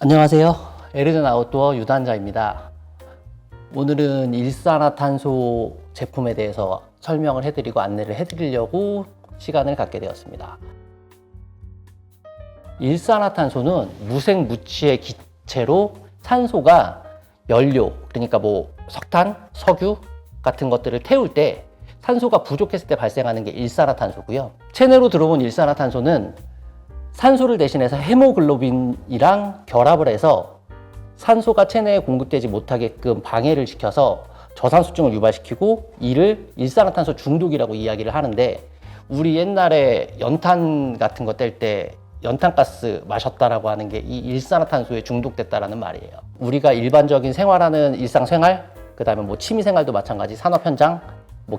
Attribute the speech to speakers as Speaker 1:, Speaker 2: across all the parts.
Speaker 1: 안녕하세요. 에르든 아웃도어 유단자입니다. 오늘은 일산화탄소 제품에 대해서 설명을 해드리고 안내를 해드리려고 시간을 갖게 되었습니다. 일산화탄소는 무색무취의 기체로 산소가 연료, 그러니까 석탄, 석유 같은 것들을 태울 때 산소가 부족했을 때 발생하는 게 일산화탄소고요. 체내로 들어온 일산화탄소는 산소를 대신해서 헤모글로빈이랑 결합을 해서 산소가 체내에 공급되지 못하게끔 방해를 시켜서 저산소증을 유발시키고 이를 일산화탄소 중독이라고 이야기를 하는데, 우리 옛날에 연탄 같은 거 뗄 때 연탄가스 마셨다라고 하는 게 이 일산화탄소에 중독됐다라는 말이에요. 우리가 일반적인 생활하는 일상생활, 그 다음에 취미생활도 마찬가지, 산업 현장,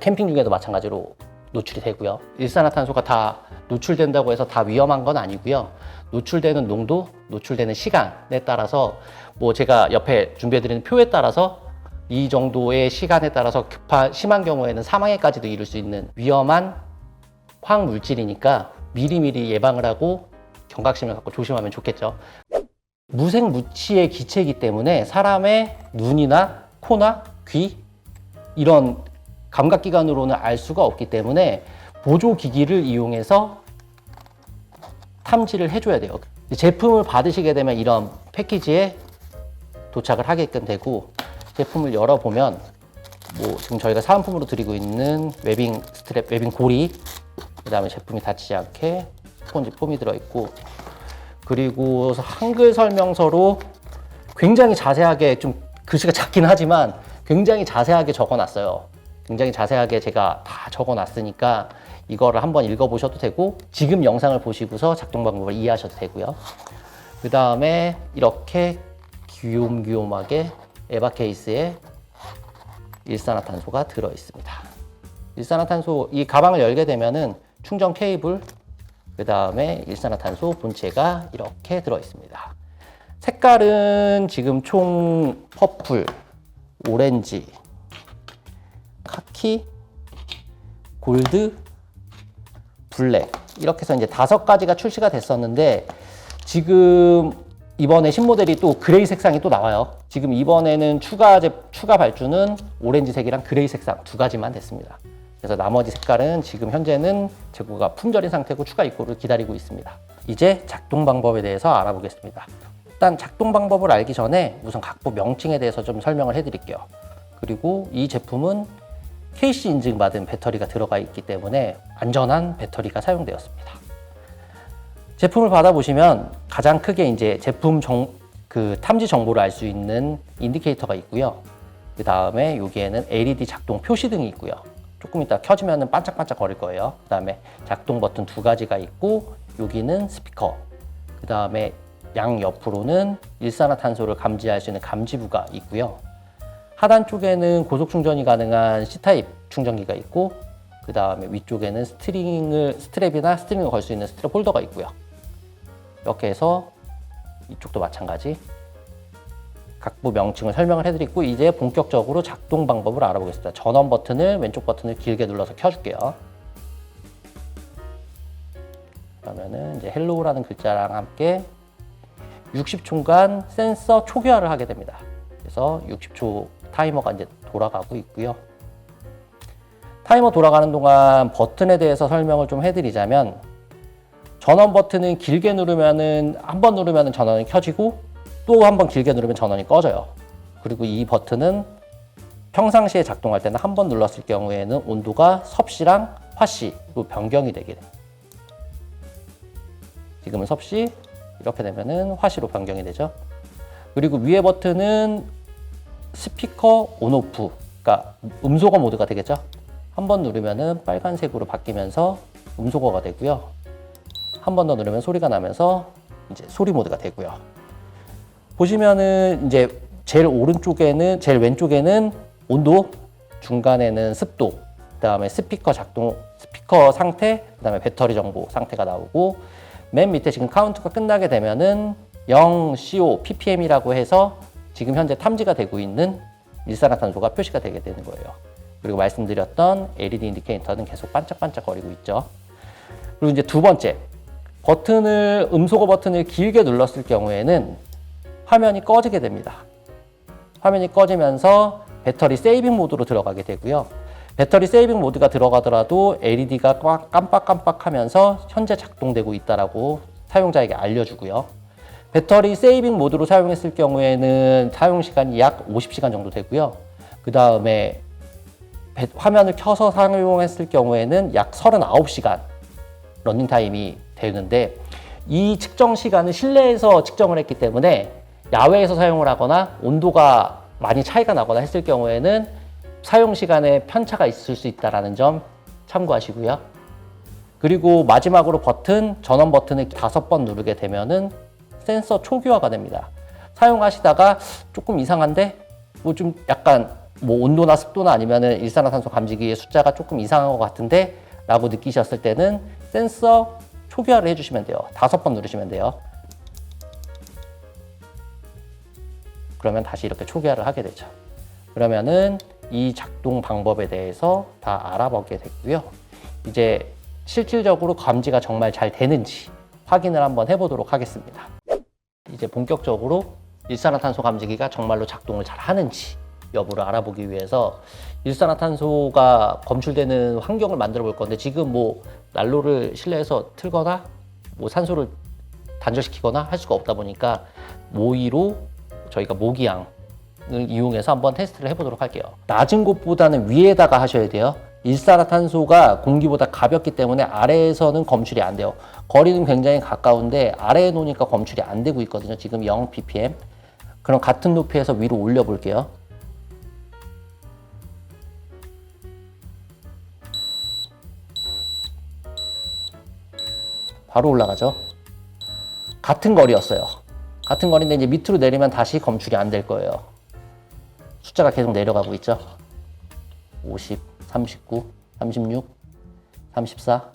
Speaker 1: 캠핑 중에도 마찬가지로 노출이 되고요. 일산화탄소가 다 노출된다고 해서 다 위험한 건 아니고요. 노출되는 농도, 노출되는 시간에 따라서 제가 옆에 준비해드리는 표에 따라서 이 정도의 시간에 따라서 심한 경우에는 사망에까지도 이를 수 있는 위험한 화학물질이니까 미리미리 예방을 하고 경각심을 갖고 조심하면 좋겠죠. 무색무취의 기체이기 때문에 사람의 눈이나 코나 귀 이런 감각기관으로는 알 수가 없기 때문에 보조기기를 이용해서 탐지를 해줘야 돼요. 제품을 받으시게 되면 이런 패키지에 도착을 하게끔 되고, 제품을 열어보면 지금 저희가 사은품으로 드리고 있는 웨빙 스트랩, 웨빙 고리, 그 다음에 제품이 다치지 않게 스폰지 폼이 들어있고, 그리고 한글 설명서로 굉장히 자세하게, 좀 글씨가 작긴 하지만 굉장히 자세하게 적어놨어요. 굉장히 자세하게 제가 다 적어놨으니까 이거를 한번 읽어보셔도 되고, 지금 영상을 보시고서 작동 방법을 이해하셔도 되고요. 그 다음에 이렇게 귀욤귀욤하게 에바 케이스에 일산화탄소가 들어있습니다. 일산화탄소, 이 가방을 열게 되면은 충전 케이블, 그 다음에 일산화탄소 본체가 이렇게 들어있습니다. 색깔은 지금 총 퍼플, 오렌지, 카키, 골드, 블랙, 이렇게 해서 이제 5가지가 출시가 됐었는데, 지금 이번에 신모델이 또 그레이 색상이 또 나와요. 지금 이번에는 추가 발주는 오렌지색이랑 그레이 색상 2가지만 됐습니다. 그래서 나머지 색깔은 지금 현재는 재고가 품절인 상태고 추가 입고를 기다리고 있습니다. 이제 작동 방법에 대해서 알아보겠습니다. 일단 작동 방법을 알기 전에 우선 각부 명칭에 대해서 좀 설명을 해드릴게요. 그리고 이 제품은 KC 인증받은 배터리가 들어가 있기 때문에 안전한 배터리가 사용되었습니다. 제품을 받아보시면 가장 크게 이제 제품 탐지 정보를 알 수 있는 인디케이터가 있고요. 그 다음에 여기에는 LED 작동 표시등이 있고요. 조금 이따 켜지면 반짝반짝 거릴 거예요. 그 다음에 작동 버튼 2가지가 있고, 여기는 스피커, 그 다음에 양 옆으로는 일산화탄소를 감지할 수 있는 감지부가 있고요. 하단 쪽에는 고속 충전이 가능한 C타입 충전기가 있고, 그 다음에 위쪽에는 스트랩이나 스트링을 걸 수 있는 스트랩 홀더가 있고요. 이렇게 해서 이쪽도 마찬가지 각부 명칭을 설명을 해드리고, 이제 본격적으로 작동 방법을 알아보겠습니다. 전원 버튼을, 왼쪽 버튼을 길게 눌러서 켜줄게요. 그러면은 이제 헬로우라는 글자랑 함께 60초간 센서 초기화를 하게 됩니다. 그래서 60초 타이머가 이제 돌아가고 있고요. 타이머 돌아가는 동안 버튼에 대해서 설명을 좀 해드리자면, 전원 버튼은 길게 누르면은, 한 번 누르면은 전원이 켜지고, 또 한 번 길게 누르면 전원이 꺼져요. 그리고 이 버튼은 평상시에 작동할 때는 한 번 눌렀을 경우에는 온도가 섭씨랑 화씨로 변경이 되게 돼요. 지금은 섭씨, 이렇게 되면은 화씨로 변경이 되죠. 그리고 위에 버튼은 스피커 온오프, 그러니까 음소거 모드가 되겠죠. 한 번 누르면은 빨간색으로 바뀌면서 음소거가 되고요. 한 번 더 누르면 소리가 나면서 이제 소리 모드가 되고요. 보시면은 이제 제일 왼쪽에는 온도, 중간에는 습도, 그다음에 스피커 상태, 그다음에 배터리 정보 상태가 나오고, 맨 밑에 지금 카운트가 끝나게 되면은 0CO ppm이라고 해서 지금 현재 탐지가 되고 있는 일산화탄소가 표시가 되게 되는 거예요. 그리고 말씀드렸던 LED 인디케이터는 계속 반짝반짝거리고 있죠. 그리고 이제 두 번째, 음소거 버튼을 길게 눌렀을 경우에는 화면이 꺼지게 됩니다. 화면이 꺼지면서 배터리 세이빙 모드로 들어가게 되고요. 배터리 세이빙 모드가 들어가더라도 LED가 깜빡깜빡하면서 현재 작동되고 있다라고 사용자에게 알려주고요. 배터리 세이빙 모드로 사용했을 경우에는 사용 시간이 약 50시간 정도 되고요. 그 다음에 화면을 켜서 사용했을 경우에는 약 39시간 러닝타임이 되는데, 이 측정 시간은 실내에서 측정을 했기 때문에 야외에서 사용을 하거나 온도가 많이 차이가 나거나 했을 경우에는 사용 시간에 편차가 있을 수 있다는 점 참고하시고요. 그리고 마지막으로 전원 버튼을 5번 누르게 되면은 센서 초기화가 됩니다. 사용하시다가 조금 이상한데 좀 약간 온도나 습도나 아니면은 일산화탄소 감지기의 숫자가 조금 이상한 것 같은데 라고 느끼셨을 때는 센서 초기화를 해주시면 돼요. 5번 누르시면 돼요. 그러면 다시 이렇게 초기화를 하게 되죠. 그러면은 이 작동 방법에 대해서 다 알아보게 됐고요. 이제 실질적으로 감지가 정말 잘 되는지 확인을 한번 해보도록 하겠습니다. 이제 본격적으로 일산화탄소 감지기가 정말로 작동을 잘 하는지 여부를 알아보기 위해서 일산화탄소가 검출되는 환경을 만들어 볼 건데, 지금 난로를 실내에서 틀거나 산소를 단절시키거나 할 수가 없다 보니까 모의로 저희가 모기향을 이용해서 한번 테스트를 해보도록 할게요. 낮은 곳보다는 위에다가 하셔야 돼요. 일산화탄소가 공기보다 가볍기 때문에 아래에서는 검출이 안 돼요. 거리는 굉장히 가까운데 아래에 놓으니까 검출이 안 되고 있거든요. 지금 0 ppm. 그럼 같은 높이에서 위로 올려 볼게요. 바로 올라가죠. 같은 거리였어요. 같은 거리인데 이제 밑으로 내리면 다시 검출이 안 될 거예요. 숫자가 계속 내려가고 있죠. 50, 39, 36, 34.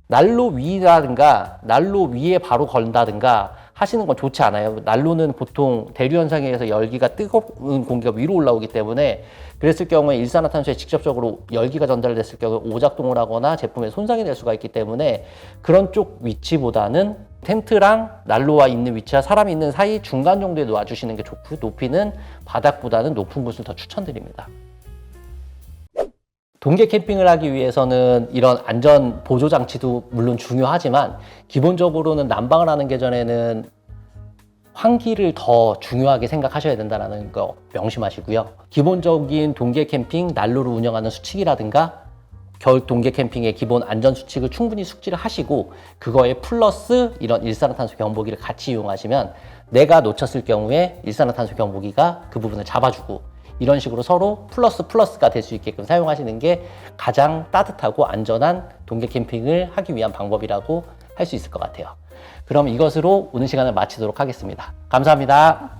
Speaker 1: 난로 위라든가 난로 위에 바로 건다든가 하시는 건 좋지 않아요. 난로는 보통 대류 현상에 의해서 열기가 뜨거운 공기가 위로 올라오기 때문에, 그랬을 경우에 일산화탄소에 직접적으로 열기가 전달됐을 경우에 오작동을 하거나 제품에 손상이 될 수가 있기 때문에 그런 쪽 위치보다는 텐트랑 난로와 있는 위치와 사람이 있는 사이 중간 정도에 놔주시는 게 좋고, 높이는 바닥보다는 높은 곳을 더 추천드립니다. 동계 캠핑을 하기 위해서는 이런 안전 보조 장치도 물론 중요하지만 기본적으로는 난방을 하는 계전에는 환기를 더 중요하게 생각하셔야 된다는 거 명심하시고요. 기본적인 동계 캠핑 난로를 운영하는 수칙이라든가 겨울 동계 캠핑의 기본 안전 수칙을 충분히 숙지를 하시고, 그거에 플러스 이런 일산화탄소 경보기를 같이 이용하시면 내가 놓쳤을 경우에 일산화탄소 경보기가 그 부분을 잡아주고, 이런 식으로 서로 플러스가 될 수 있게끔 사용하시는 게 가장 따뜻하고 안전한 동계 캠핑을 하기 위한 방법이라고 할 수 있을 것 같아요. 그럼 이것으로 오늘 시간을 마치도록 하겠습니다. 감사합니다.